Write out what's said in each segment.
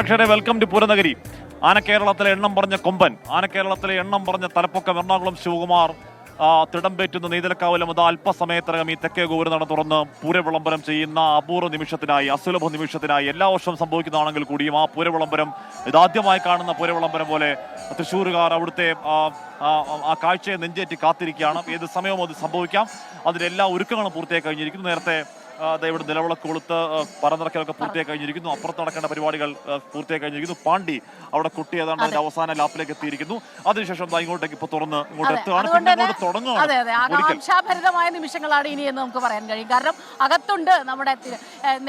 പക്ഷേ welcome to പൂരനഗരി. ആനക്കേരളത്തിലെ എണ്ണം പറഞ്ഞ കൊമ്പൻ, ആനക്കേരളത്തിലെ എണ്ണം പറഞ്ഞ തലപ്പൊക്കം എറണാകുളം ശിവകുമാർ തിടമ്പേറ്റുന്ന നെയ്തലക്കാവിലും അത് അല്പസമയത്തിനകം ഈ തെക്കേ ഗോപുരനട തുറന്ന് പൂരവിളംബരം ചെയ്യുന്ന അപൂർവ നിമിഷത്തിനായി, അസുലഭ നിമിഷത്തിനായി എല്ലാ വർഷവും സംഭവിക്കുന്നതാണെങ്കിൽ കൂടിയും ആ പൂരവിളംബരം ഇതാദ്യമായി കാണുന്ന പൂരവിളംബരം പോലെ തൃശ്ശൂരുകാർ അവിടുത്തെ ആ കാഴ്ചയെ നെഞ്ചേറ്റി കാത്തിരിക്കുകയാണ്. ഏത് സമയവും അത് സംഭവിക്കാം. അതിലെല്ലാ ഒരുക്കങ്ങളും പൂർത്തിയായി കഴിഞ്ഞിരിക്കുന്നു. നേരത്തെ ഇവിടെ നിലവിളക്ക് കൊളുത്ത് പറന്നിറക്കലൊക്കെ പൂർത്തിയായി കഴിഞ്ഞിരിക്കുന്നു. അപ്പുറത്ത് നടക്കേണ്ട പരിപാടികൾ പൂർത്തിയായി കഴിഞ്ഞിരിക്കുന്നു. പാണ്ടി അവിടെ കുട്ടി ഏതാണ്ട് അതിന്റെ അവസാന ലാപ്പിലേക്ക് എത്തിയിരിക്കുന്നു. അതിനുശേഷം ഇങ്ങോട്ടേക്ക് ഇപ്പൊ തുറന്ന് ഇങ്ങോട്ട് എത്തുകയാണ്. ആകാംക്ഷാഭരിതമായ നിമിഷങ്ങളാണ് ഇനി എന്ന് നമുക്ക് പറയാൻ കഴിയും. കാരണം അകത്തുണ്ട് നമ്മുടെ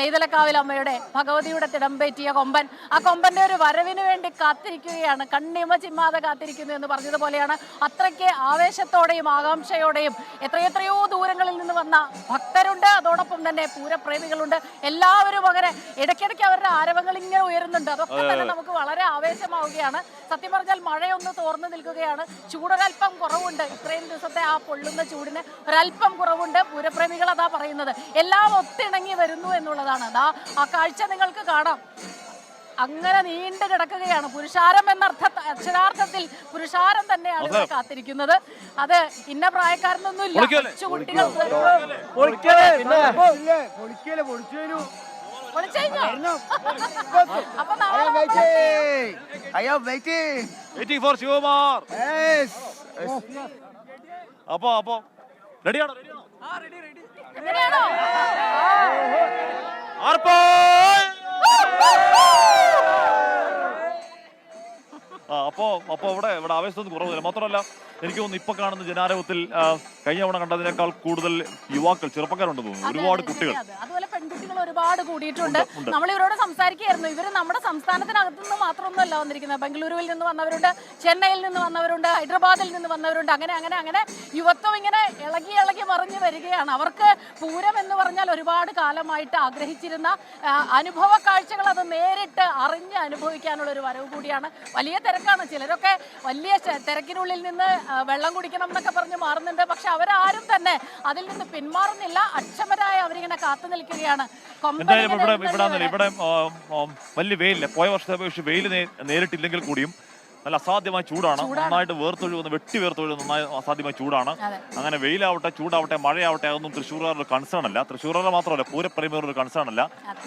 നെയ്തലക്കാവിൽ അമ്മയുടെ ഭഗവതിയുടെ തിടമ്പേറ്റിയ കൊമ്പൻ. ആ കൊമ്പന്റെ ഒരു വരവിന് വേണ്ടി കാത്തിരിക്കുകയാണ്, കണ്ണിമ ചിമ്മാതെ കാത്തിരിക്കുന്നു എന്ന് പറഞ്ഞതുപോലെയാണ്. അത്രയ്ക്ക് ആവേശത്തോടെയും ആകാംക്ഷയോടെയും എത്രയെത്രയോ ദൂരങ്ങളിൽ നിന്ന് വന്ന ഭക്തരുണ്ട്, അതോടൊപ്പം തന്നെ പൂരപ്രേമികളുണ്ട്. എല്ലാവരും അങ്ങനെ ഇടയ്ക്കിടയ്ക്ക് അവരുടെ ആരവങ്ങൾ ഇങ്ങനെ ഉയരുന്നുണ്ട്. അതൊക്കെ തന്നെ നമുക്ക് വളരെ ആവേശമാവുകയാണ്. സത്യം പറഞ്ഞാൽ മഴയൊന്ന് തോർന്നു നിൽക്കുകയാണ്. ചൂടൊരൽപ്പം കുറവുണ്ട്. ഇത്രയും ദിവസത്തെ ആ പൊള്ളുന്ന ചൂടിന് ഒരൽപ്പം കുറവുണ്ട്. പൂരപ്രേമികൾ അതാ പറയുന്നത്. എല്ലാം ഒത്തിണങ്ങി വരുന്നു എന്നുള്ളതാണ്. അതാ ആ കാഴ്ച നിങ്ങൾക്ക് കാണാം. അങ്ങനെ നീണ്ടു കിടക്കുകയാണ്. പുരുഷാരം എന്ന അക്ഷരാർത്ഥത്തിൽ പുരുഷാരം തന്നെയാണ് ഇവിടെ കാത്തിരിക്കുന്നത്. അത് ഇന്ന പ്രായക്കാരനൊന്നുമില്ല. കൊച്ചുകുട്ടികൾ അപ്പൊ അപ്പൊ റെഡിയാണോ? എങ്ങനെയാണോ? അപ്പൊ ഇവിടെ ആവേശത്തിന് കുറവില്ല. മാത്രമല്ല എനിക്ക് തോന്നുന്നു ഇപ്പൊ കാണുന്ന ജനാരവത്തിൽ കഴിഞ്ഞ തവണ കണ്ടതിനേക്കാൾ കൂടുതൽ യുവാക്കൾ, ചെറുപ്പക്കാരുണ്ടെന്ന് തോന്നുന്നു. ഒരുപാട് കുട്ടികൾ, അതുപോലെ പെൺകുട്ടികൾ ഒരുപാട് കൂടിയിട്ടുണ്ട്. നമ്മൾ ഇവരോട് സംസാരിക്കുകയായിരുന്നു. ഇവര് നമ്മുടെ സംസ്ഥാനത്തിനകത്ത് നിന്ന് മാത്രമൊന്നുമല്ല വന്നിരിക്കുന്നത്. ബംഗളൂരുവിൽ നിന്ന് വന്നവരുണ്ട്, ചെന്നൈയിൽ നിന്ന് വന്നവരുണ്ട്, ഹൈദരാബാദിൽ നിന്ന് വന്നവരുണ്ട്. അങ്ങനെ യുവത്വം ഇങ്ങനെ ഇളകി മറിഞ്ഞു വരികയാണ്. അവർക്ക് പൂരം എന്ന് പറഞ്ഞാൽ ഒരുപാട് കാലമായിട്ട് ആഗ്രഹിച്ചിരുന്ന അനുഭവ കാഴ്ചകൾ അത് നേരിട്ട് അറിഞ്ഞ് അനുഭവിക്കാനുള്ള ഒരു വരവ് കൂടിയാണ്. വലിയ തിരക്കാണ്. ചിലരൊക്കെ വലിയ തിരക്കിനുള്ളിൽ നിന്ന് വെള്ളം കുടിക്കണം എന്നൊക്കെ പറഞ്ഞ് മാറുന്നുണ്ട്. പക്ഷെ അവരാരും തന്നെ അതിൽ നിന്ന് പിന്മാറുന്നില്ല. അക്ഷമരായ അവരിങ്ങനെ കാത്തു നിൽക്കുകയാണ്. ഇവിടെ വലിയ വെയിലില്ല. പോയ വർഷത്തെ അപേക്ഷിച്ച് വെയിൽ നേരിട്ടില്ലെങ്കിൽ കൂടിയും നല്ല അസാധ്യമായ ചൂടാണ്. നന്നായിട്ട് വെട്ടി വേർത്തൊഴുകുന്ന നന്നായി അസാധ്യമായ ചൂടാണ്. അങ്ങനെ വെയിലാവട്ടെ, ചൂടാവട്ടെ, മഴയാവട്ടെ, അതൊന്നും തൃശ്ശൂർകാരുടെ കൺസേൺ അല്ല. തൃശ്ശൂർകാരുടെ മാത്രമല്ല, പൂരപ്രേമികളുടെ കൺസേൺ അല്ല.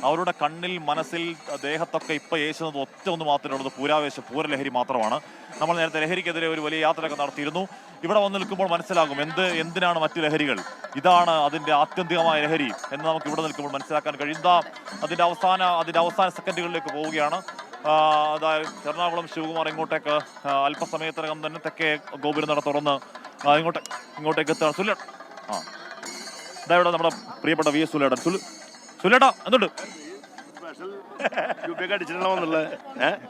അവരുടെ കണ്ണിൽ, മനസ്സിൽ, ദേഹത്തൊക്കെ ഇപ്പൊ ഏശുന്നത് ഒറ്റ ഒന്ന് മാത്രമേ ഉള്ളത്: പൂരാവേശം, പൂരലഹരി മാത്രമാണ്. നമ്മൾ നേരത്തെ ലഹരിക്കെതിരെ ഒരു വലിയ യാത്രയൊക്കെ നടത്തിയിരുന്നു. ഇവിടെ വന്ന് നിൽക്കുമ്പോൾ മനസ്സിലാകും എന്തിനാണ് മറ്റു ലഹരികൾ, ഇതാണ് അതിന്റെ ആത്യന്തികമായ ലഹരി എന്ന് നമുക്ക് ഇവിടെ നിൽക്കുമ്പോൾ മനസ്സിലാക്കാൻ കഴിയുന്ന. അതിന്റെ അവസാന സെക്കൻഡുകളിലേക്ക് പോവുകയാണ്. അതായത് എറണാകുളം ശിവകുമാർ ഇങ്ങോട്ടേക്ക് അല്പസമയത്തിനകം തന്നെ തെക്കേ ഗോപുരനട തുറന്ന് ഇങ്ങോട്ടേക്ക് എത്തുകയാണ്. സുലേട്ട, ഇതാ നമ്മുടെ പ്രിയപ്പെട്ട വി എസ് സുലേട്ടൻ. സുലേട്ട എന്തുണ്ട്?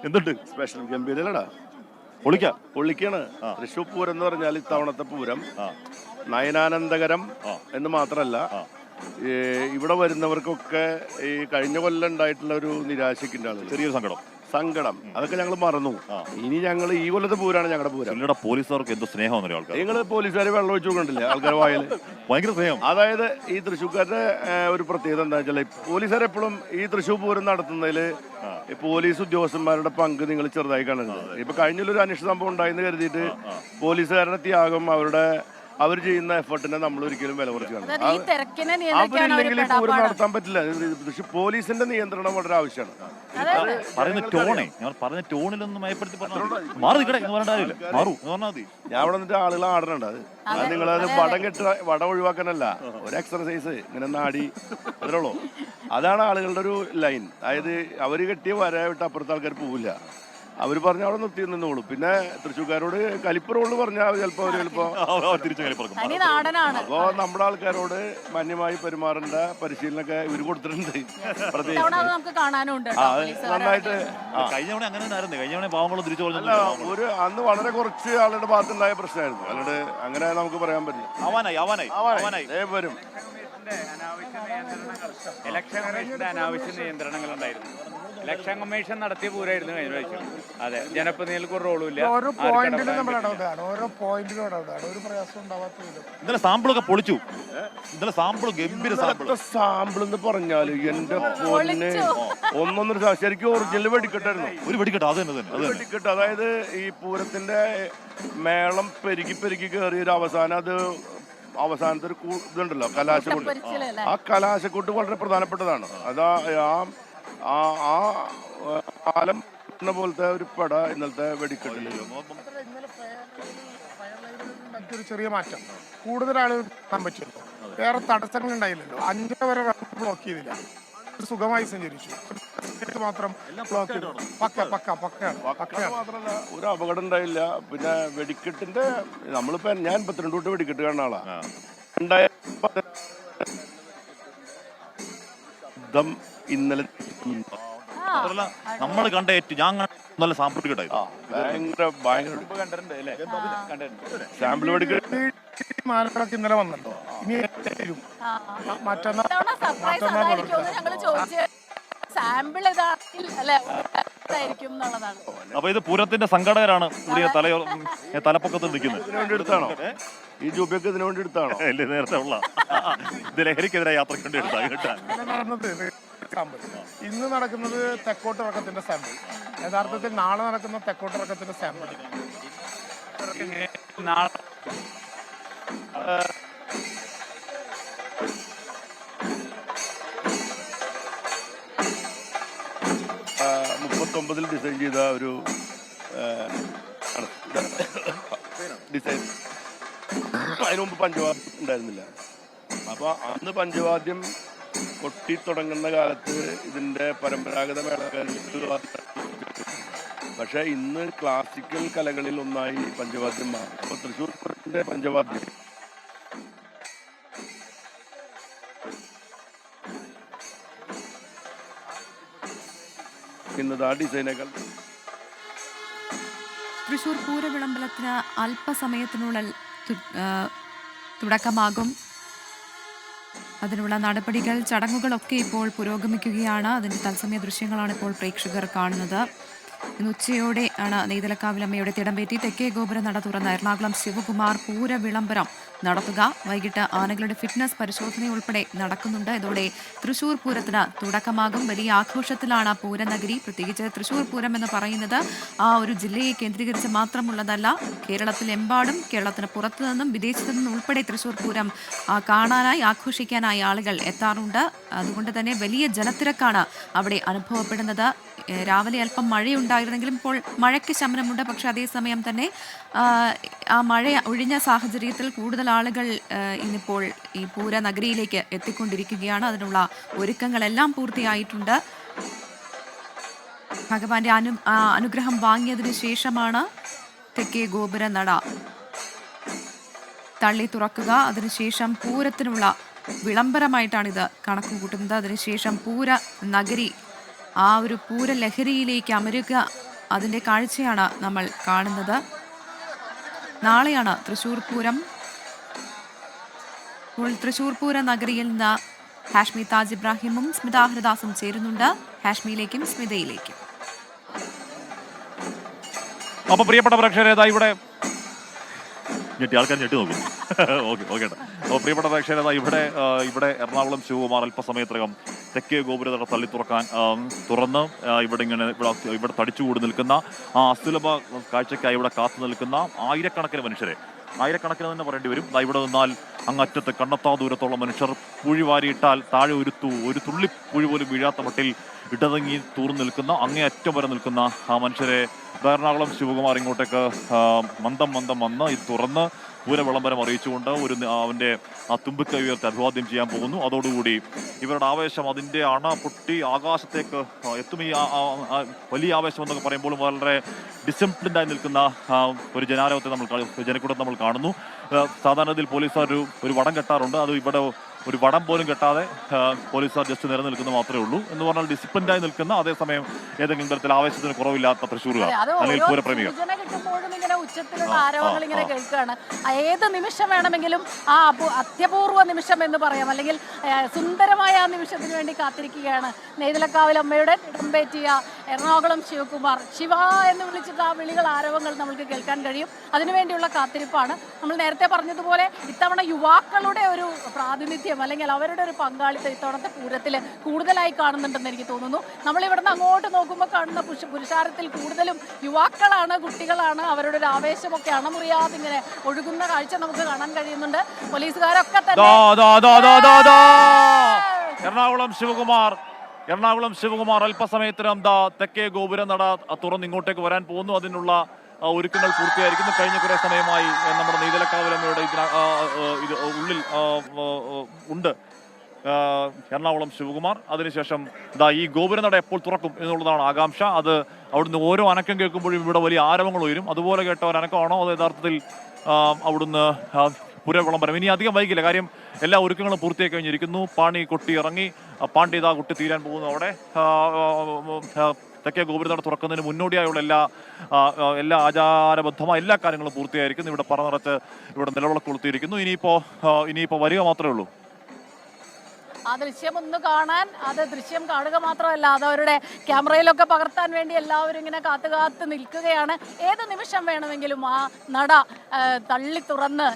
എന്തുണ്ട് സ്പെഷ്യൽ ഗംഭീരല്ലടാ, പൊളിക്കാണ്. തൃശ്ശൂർ പൂരം എന്ന് പറഞ്ഞാൽ ഇത്തവണത്തെ പൂരം നയനാനന്ദകരം എന്ന് മാത്രമല്ല, ഇവിടെ വരുന്നവർക്കൊക്കെ ഈ കഴിഞ്ഞ കൊല്ലം ഉണ്ടായിട്ടുള്ള ഒരു നിരാശയ്ക്കുണ്ട് ആളുകൾ, ചെറിയൊരു സങ്കടം, അതൊക്കെ ഞങ്ങൾ മറന്നു. ഇനി ഞങ്ങൾ ഈ കൊല്ലത്തെ പൂരാണ് ഞങ്ങളുടെ പൂരം. പോലീസുകാർക്ക് എന്തോ സ്നേഹം ആൾക്കാർ. നിങ്ങൾ പോലീസുകാരെ വെള്ളം ഒഴിച്ചു കൊണ്ടില്ലേ ആൾക്കാർ വായല്? ഭയങ്കര സ്നേഹം. അതായത് ഈ തൃശ്ശൂർക്കാരുടെ ഒരു പ്രത്യേകത എന്താ വെച്ചാൽ, പോലീസുകാർ എപ്പോഴും ഈ തൃശ്ശൂർ പൂരം നടത്തുന്നതിൽ പോലീസ് ഉദ്യോഗസ്ഥന്മാരുടെ പങ്ക് നിങ്ങൾ ചെറുതായി കാണുന്നത്. ഇപ്പൊ കഴിഞ്ഞൊരു അന്വേഷണ സംഭവം ഉണ്ടായെന്ന് കരുതിയിട്ട് പോലീസുകാരുടെ ത്യാഗം, അവർ ചെയ്യുന്ന എഫർട്ടിനെ നമ്മൾ ഒരിക്കലും വില കുറച്ച് കാണും. അവരില്ലെങ്കിൽ ഈ പൂരം നടത്താൻ പറ്റില്ല. പോലീസിന്റെ നിയന്ത്രണം വളരെ ആവശ്യമാണ്. ഞാൻ അവിടെ നിന്നിട്ട് ആളുകൾ ആടണുണ്ട്. അത് നിങ്ങളത് വട ഒഴിവാക്കാനല്ല, ഒരു എക്സർസൈസ് ഇങ്ങനെ നാടി അതിലുള്ളൂ. അതാണ് ആളുകളുടെ ഒരു ലൈൻ. അതായത് അവര് കെട്ടിയ വര വിട്ട് അപ്പുറത്തെ ആൾക്കാർ പോവില്ല. അവര് പറഞ്ഞ അവിടെ നിർത്തി നിന്നോളൂ. പിന്നെ തൃശ്ശൂർക്കാരോട് കലിപ്പറോള് പറഞ്ഞാൽ ചിലപ്പോ അപ്പോ നമ്മുടെ ആൾക്കാരോട് മാന്യമായി പെരുമാറേണ്ട പരിശീലനമൊക്കെ ഇവര് കൊടുത്തിട്ടുണ്ട്. നന്നായിട്ട് ഒരു അന്ന് വളരെ കുറച്ച് ആളുടെ ഭാഗത്തുണ്ടായ പ്രശ്നമായിരുന്നു. അല്ലാണ്ട് അങ്ങനെ നമുക്ക് പറയാൻ പറ്റില്ല. വരും ഇലക്ഷൻ കമ്മീഷന്റെ അനാവശ്യ നിയന്ത്രണങ്ങൾ ഉണ്ടായിരുന്നു. ഇലക്ഷൻ കമ്മീഷൻ നടത്തിയ പൂരമായിരുന്നു കഴിഞ്ഞ പ്രാവശ്യം. അതെ, ജനപ്രതിനിധികൾക്ക് ഒരു റോളും ഇല്ല. ഓരോ പോയിന്റിലും നമ്മൾ ഇടപെടാണ്, ഓരോ പോയിന്റിലും ഇടപെടാണ്, ഒരു പ്രയാസം ഉണ്ടാവാത്തതില്ല. ഇന്നലെ സാമ്പിളൊക്കെ പൊളിച്ചു. ഇന്നലെ സാമ്പിൾ ഗംഭീര സാമ്പിൾ എന്ന് പറഞ്ഞാല് എന്റെ പൊന്നെ ഒന്നൊന്നര ശരിക്കും ഒറിജിനൽ വെടിക്കെട്ടായിരുന്നു. ഒരു വെടിക്കെട്ട് അത് തന്നെ വെടിക്കെട്ട്. അതായത് ഈ പൂരത്തിന്റെ മേളം പെരുകി പെരുകി കയറിയ ഒരു അവസാനത്തെ ഒരു ഇതുണ്ടല്ലോ, കലാശക്കൂട്ട്. ആ കലാശക്കൂട്ട് വളരെ പ്രധാനപ്പെട്ടതാണ്. അതാ ആ കാലം പോലത്തെ ഒരു പട ഇന്നലത്തെ വെടിക്കെട്ടില്. മറ്റൊരു ചെറിയ മാറ്റം, കൂടുതൽ ആളുകൾ കാണാൻ പറ്റുമല്ലോ, വേറെ തടസ്സങ്ങൾ ഉണ്ടായില്ലല്ലോ. 5 വരെ ബ്ലോക്ക് ചെയ്തില്ല, സുഖമായി സഞ്ചരിച്ചു. മാത്രം ബ്ലോക്ക് ചെയ്തു. മാത്രമല്ല ഒരു അപകടം ഉണ്ടായില്ല. പിന്നെ വെടിക്കെട്ടിന്റെ നമ്മളിപ്പോ ഞാൻ 52 തൊട്ട് വെടിക്കെട്ട് കാണുന്ന ആളാ. ഇന്നലെ നമ്മൾ കണ്ട ഞാൻ നല്ല സാമ്പിൾ കിട്ടായി സാമ്പിൾ വെടിക്കെട്ട് മാലകളൊക്കെ ഇന്നലെ വന്നല്ലോ. ഇനി മറ്റന്നാൾ അപ്പൊ ഇത് പൂരത്തിന്റെ സംഘടകരാണ് കൂടിയ തലപ്പൊക്കത്ത് നിൽക്കുന്നത്. എടുത്താണോ ഈ ജൂബിയൊക്കെ ഇതിനു വേണ്ടി എടുത്താണോ? അല്ലേ, നേരത്തെ ഉള്ള ഇത് ലഹരിക്കെതിരെ യാത്രയ്ക്ക് വേണ്ടി എടുത്താൽ കേട്ടാ. ഇന്ന് നടക്കുന്നത് തെക്കോട്ടിറക്കത്തിന്റെ സാമ്പിൾ, യഥാർത്ഥത്തിൽ നാളെ നടക്കുന്ന തെക്കോട്ടിറക്കത്തിന്റെ സാമ്പിൾ. നാളെ 39 ഡിസൈൻ ചെയ്ത ഒരു ഡിസൈൻ. അതിനു മുമ്പ് പഞ്ചവാദ്യം ഉണ്ടായിരുന്നില്ല. അപ്പൊ അന്ന് പഞ്ചവാദ്യം കൊട്ടി തുടങ്ങുന്ന കാലത്ത് ഇതിന്റെ പരമ്പരാഗത മേളക്കാരിൽ, പക്ഷെ ഇന്ന് ക്ലാസിക്കൽ കലകളിൽ ഒന്നായി പഞ്ചവാദ്യം മാറി. അപ്പൊ തൃശ്ശൂർ പൂരത്തിന്റെ പഞ്ചവാദ്യം ഇന്നത് ആ ഡിസൈനേക്കാൾ. തൃശൂർ പൂര വിളംബരത്തിന് അല്പസമയത്തിനുള്ളിൽ തുടക്കമാകും. അതിനുള്ള നടപടികൾ, ചടങ്ങുകളൊക്കെ ഇപ്പോൾ പുരോഗമിക്കുകയാണ്. അതിൻ്റെ തത്സമയ ദൃശ്യങ്ങളാണ് ഇപ്പോൾ പ്രേക്ഷകർ കാണുന്നത്. ഇന്ന് ഉച്ചയോടെ ആണ് നെയ്തലക്കാവിലമ്മയുടെ തിടമ്പേറ്റി തെക്കേ ഗോപുര നട തുറന്ന എറണാകുളം ശിവകുമാർ പൂര വിളംബരം നടത്തുക. വൈകിട്ട് ആനകളുടെ ഫിറ്റ്നസ് പരിശോധന ഉൾപ്പെടെ നടക്കുന്നുണ്ട്. ഇതോടെ തൃശൂർ പൂരത്തിന് തുടക്കമാകും. വലിയ ആഘോഷത്തിലാണ് പൂരനഗരി. പ്രത്യേകിച്ച് തൃശൂർ പൂരം എന്ന് പറയുന്നത് ആ ഒരു ജില്ലയെ കേന്ദ്രീകരിച്ച് മാത്രമുള്ളതല്ല. കേരളത്തിലെമ്പാടും, കേരളത്തിന് പുറത്തു നിന്നും വിദേശത്തു നിന്നും ഉൾപ്പെടെ തൃശൂർ പൂരം കാണാനായി, ആഘോഷിക്കാനായി ആളുകൾ എത്താറുണ്ട്. അതുകൊണ്ട് തന്നെ വലിയ ജനത്തിരക്കാണ് അവിടെ അനുഭവപ്പെടുന്നത്. രാവിലെ അല്പം മഴയുണ്ടായിരുന്നെങ്കിലും ഇപ്പോൾ മഴയ്ക്ക് ശമനമുണ്ട്. പക്ഷെ അതേസമയം തന്നെ ആ മഴ ഒഴിഞ്ഞ സാഹചര്യത്തിൽ കൂടുതൽ ആളുകൾ ഇന്നിപ്പോൾ ഈ പൂരനഗരിയിലേക്ക് എത്തിക്കൊണ്ടിരിക്കുകയാണ്. അതിനുള്ള ഒരുക്കങ്ങളെല്ലാം പൂർത്തിയായിട്ടുണ്ട്. ഭഗവാന്റെ അനുഗ്രഹം വാങ്ങിയതിനു ശേഷമാണ് തെക്കേ ഗോപുര നട തള്ളി തുറക്കുക. അതിനുശേഷം പൂരത്തിനുള്ള വിളംബരമായിട്ടാണിത് കണക്കുകൂട്ടുന്നത്. അതിനുശേഷം പൂര നഗരി, ആ ഒരു പൂരലഹരിയിലേക്ക് അമരുക, അതിൻ്റെ കാഴ്ചയാണ് നമ്മൾ കാണുന്നത്. നാളെയാണ് തൃശ്ശൂർ പൂരം. തൃശ്ശൂർ പൂര നഗരിയിൽ നിന്ന് ഹാഷ്മി താജ് ഇബ്രാഹിമും സ്മിത ഹരിദാസും ചേരുന്നുണ്ട്. ഹാഷ്മിയിലേക്കും സ്മിതയിലേക്കും. അപ്പൊ പ്രിയപ്പെട്ട പ്രേക്ഷകരേതാ ഇവിടെ ആൾക്കാർ ഞെട്ടി നോക്കുന്നു. ഓക്കെ. അപ്പോൾ പ്രിയപ്പെട്ട പ്രേക്ഷകരേതാ ഇവിടെ എറണാകുളം ശിവകുമാർ അല്പസമയത്തിനകം തെക്കേ ഗോപുര തള്ളി തുറന്ന് ഇവിടെ തടിച്ചുകൂടി നിൽക്കുന്ന ആ അസുലഭ കാഴ്ചയ്ക്കായി ഇവിടെ കാത്തു നിൽക്കുന്ന ആയിരക്കണക്കിന് മനുഷ്യരെ, ആയിരക്കണക്കിന് തന്നെ പറയേണ്ടി വരും. ഇവിടെ നിന്നാൽ അങ്ങറ്റത്ത് കണ്ണെത്താ ദൂരത്തോളം മനുഷ്യർ പൂഴി വാരിയിട്ടാൽ താഴെ ഒരു തുള്ളി പൂഴി പോലും വീഴാത്ത മട്ടിൽ ഇടതങ്ങി തൂർന്നു നിൽക്കുന്ന, അങ്ങേയറ്റം വരെ നിൽക്കുന്ന ആ മനുഷ്യരെ എറണാകുളം ശിവകുമാർ ഇങ്ങോട്ടേക്ക് മന്ദം വന്ന് ഇത് തുറന്ന് പൂര വിളംബരം അറിയിച്ചുകൊണ്ട് അവൻ്റെ ആ തുമ്പിക്കൈ ഉയർത്തി അഭിവാദ്യം ചെയ്യാൻ പോകുന്നു. അതോടുകൂടി ഇവരുടെ ആവേശം അതിൻ്റെ അണ പൊട്ടി ആകാശത്തേക്ക് എത്തും. ഈ വലിയ ആവേശം എന്നൊക്കെ പറയുമ്പോൾ വളരെ ഡിസിപ്ലിൻഡായി നിൽക്കുന്ന ഒരു ജനക്കൂട്ടത്തെ നമ്മൾ കാണുന്നു. സാധാരണ ഇതിൽ പോലീസുകാർ ഒരു വടം കെട്ടാറുണ്ട്. അത് ഇവിടെ ഒരു വടം പോലും കെട്ടാതെ പോലീസുകാർ ജസ്റ്റ് നിലനിൽക്കുന്നു മാത്രമേ ഉള്ളൂ. എന്ന് പറഞ്ഞാൽ ഡിസിപ്ലിൻഡായി നിൽക്കുന്ന, അതേസമയം ഏതെങ്കിലും തരത്തിൽ ആവേശത്തിന് കുറവില്ലാത്ത തൃശ്ശൂരുകാർ അല്ലെങ്കിൽ പൂരപ്രേമികൾ. കിട്ടുമ്പോഴും ഇങ്ങനെ ഉച്ചത്തിലുള്ള ആരവങ്ങൾ ഇങ്ങനെ കേൾക്കുകയാണ്. ഏത് നിമിഷം വേണമെങ്കിലും ആ അത്യപൂർവ നിമിഷം എന്ന് പറയാം, അല്ലെങ്കിൽ സുന്ദരമായ ആ നിമിഷത്തിന് വേണ്ടി കാത്തിരിക്കുകയാണ് നെയ്തലക്കാവിൽ അമ്മയുടെ ഇടംപേറ്റിയ എറണാകുളം ശിവകുമാർ. ശിവ എന്ന് വിളിച്ചിട്ട് ആ വിളികൾ, ആരവങ്ങൾ നമുക്ക് കേൾക്കാൻ കഴിയും. അതിനുവേണ്ടിയുള്ള കാത്തിരിപ്പാണ്. നമ്മൾ നേരത്തെ പറഞ്ഞതുപോലെ ഇത്തവണ യുവാക്കളുടെ ഒരു പ്രാതിനിധ്യം അല്ലെങ്കിൽ അവരുടെ ഒരു പങ്കാളിത്തം ഇത്തവണത്തെ പൂരത്തിൽ കൂടുതലായി കാണുന്നുണ്ടെന്ന് എനിക്ക് തോന്നുന്നു. നമ്മൾ ഇവിടുന്ന് അങ്ങോട്ട് നോക്കുമ്പോൾ കാണുന്ന പുരുഷാരത്തിൽ കൂടുതലും യുവാക്കളാണ്, കുട്ടികളാണ്. അവരുടെ ഒരു ആവേശമൊക്കെ അണമുറിയാതെ ഇങ്ങനെ ഒഴുകുന്ന കാഴ്ച നമുക്ക് കാണാൻ കഴിയുന്നുണ്ട്. പോലീസുകാരൊക്കെ തന്നെ എറണാകുളം ശിവകുമാർ അല്പസമയത്തിനും തെക്കേ ഗോപുര നട തുറന്ന് ഇങ്ങോട്ടേക്ക് വരാൻ പോകുന്നു. അതിനുള്ള ഒരുക്കങ്ങൾ പൂർത്തിയായിരിക്കുന്നു. കഴിഞ്ഞ കുറെ സമയമായി നമ്മുടെ നെയ്തലക്കാവിലമ്മയുടെ ഇത് ഉള്ളിൽ ഉണ്ട് എറണാകുളം ശിവകുമാർ. അതിനുശേഷം ഈ ഗോപുരനട എപ്പോൾ തുറക്കും എന്നുള്ളതാണ് ആകാംക്ഷ. അത് അവിടുന്ന് ഓരോ അനക്കം കേൾക്കുമ്പോഴും ഇവിടെ വലിയ ആരവങ്ങൾ ഉയരും. അതുപോലെ കേട്ട ഒരു അനക്കമാണോ അത് യഥാർത്ഥത്തിൽ അവിടുന്ന് പുരവിളംബരം? ഇനി അധികം വൈകില്ല, കാര്യം എല്ലാ ഒരുക്കങ്ങളും പൂർത്തിയായി കഴിഞ്ഞിരിക്കുന്നു. പാണി കൊട്ടി ഇറങ്ങി, പാണ്ഡ്യ ഇതാ കൊട്ടി തീരാൻ പോകുന്നു. അവിടെ തെക്കേ ഗോപുരനട തുറക്കുന്നതിന് മുന്നോടിയായുള്ള എല്ലാ ആചാരബദ്ധമായ എല്ലാ കാര്യങ്ങളും പൂർത്തിയായിരിക്കുന്നു. ഇവിടെ പറനിറച്ച് ഇവിടെ നിലവിളക്ക് കൊളുത്തിയിരിക്കുന്നു. ഇനിയിപ്പോ വരിക മാത്രമേ ഉള്ളൂ. ആ ദൃശ്യം ഒന്ന് കാണാൻ, അത് ദൃശ്യം കാണുക മാത്രമല്ല, അത് അവരുടെ ക്യാമറയിലൊക്കെ പകർത്താൻ വേണ്ടി എല്ലാവരും ഇങ്ങനെ കാത്തു നിൽക്കുകയാണ്. ഏത് നിമിഷം വേണമെങ്കിലും ആ നട തള്ളി തുറന്ന്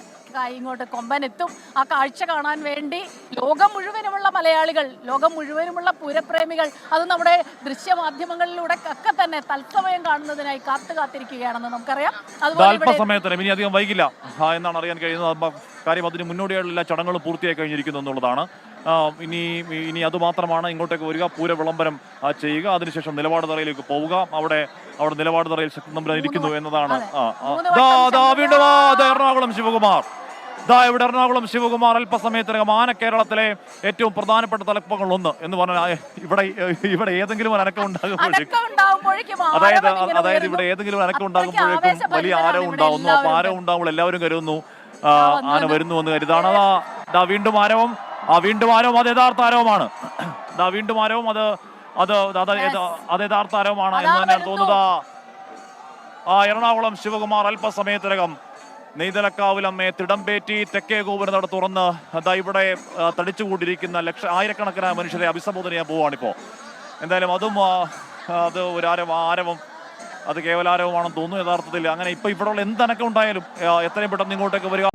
ഇങ്ങോട്ട് കൊമ്പനെത്തും. ആ കാഴ്ച കാണാൻ വേണ്ടി ലോകം മുഴുവനുമുള്ള മലയാളികൾ, ലോകം മുഴുവനുമുള്ള പൂരപ്രേമികൾ, അത് നമ്മുടെ ദൃശ്യമാധ്യമങ്ങളിലൂടെ ഒക്കെ തന്നെ തത്സമയം കാണുന്നതിനായി കാത്തിരിക്കുകയാണെന്ന് നമുക്കറിയാം. അല്പസമയത്തിന് ഇനി അധികം വൈകില്ല എന്നാണ് അറിയാൻ കഴിയുന്നത്. കാര്യം അതിന് മുന്നോടിയായുള്ള എല്ലാ ചടങ്ങുകളും പൂർത്തിയായി കഴിഞ്ഞിരിക്കുന്നു എന്നുള്ളതാണ്. ഇനി അത് മാത്രമാണ് ഇങ്ങോട്ടേക്ക് വരിക, പൂര വിളംബരം ചെയ്യുക, അതിനുശേഷം നിലപാട് തറയിലേക്ക് പോവുക. അവിടെ നിലപാട് തറയിൽ ശക്തി നമ്പർ ഇരിക്കുന്നു എന്നതാണ്. വീണ്ടും എറണാകുളം ശിവകുമാർ, ഇവിടെ എറണാകുളം ശിവകുമാർ അല്പസമയത്തിനകം കേരളത്തിലെ ഏറ്റവും പ്രധാനപ്പെട്ട തലപ്പങ്ങൾ ഒന്ന് എന്ന് പറഞ്ഞാൽ ഇവിടെ ഏതെങ്കിലും ഒരു അനക്കം ഉണ്ടാകുമ്പോഴേക്കും, അതായത് ഇവിടെ ഏതെങ്കിലും അനക്കം ഉണ്ടാകുമ്പോഴേക്കും വലിയ ആരവം ഉണ്ടാവുന്നു. അപ്പൊ ആരവം ഉണ്ടാകുമ്പോൾ എല്ലാവരും കരുതുന്നു ആന വരുന്നു എന്ന് കരുതാണ്. വീണ്ടും ആരവം, വീണ്ടും ആരവം, അത് യഥാർത്ഥ ആരവമാണ്. വീണ്ടും ആരവം, അത് യഥാർത്ഥ ആരവമാണ് എന്ന് തന്നെയാണ് തോന്നുന്നത്. എറണാകുളം ശിവകുമാർ അല്പസമയത്തിനകം നെയ്തലക്കാവിലമ്മയെ തിടംപേറ്റി തെക്കേ ഗോപുരനട തുറന്ന് ഇവിടെ തടിച്ചുകൂടിയിരിക്കുന്ന ആയിരക്കണക്കിന് മനുഷ്യരെ അഭിസംബോധന ചെയ്യാൻ പോവുകയാണിപ്പോ. എന്തായാലും അത് ഒരു ആരവം, അത് കേവലാരവമാണെന്ന് തോന്നുന്നു യഥാർത്ഥത്തിൽ. അങ്ങനെ ഇപ്പൊ ഇവിടെ ഉള്ള എന്തനക്കം ഉണ്ടായാലും എത്രയും പെട്ടെന്ന് ഇങ്ങോട്ടേക്ക് വരിക.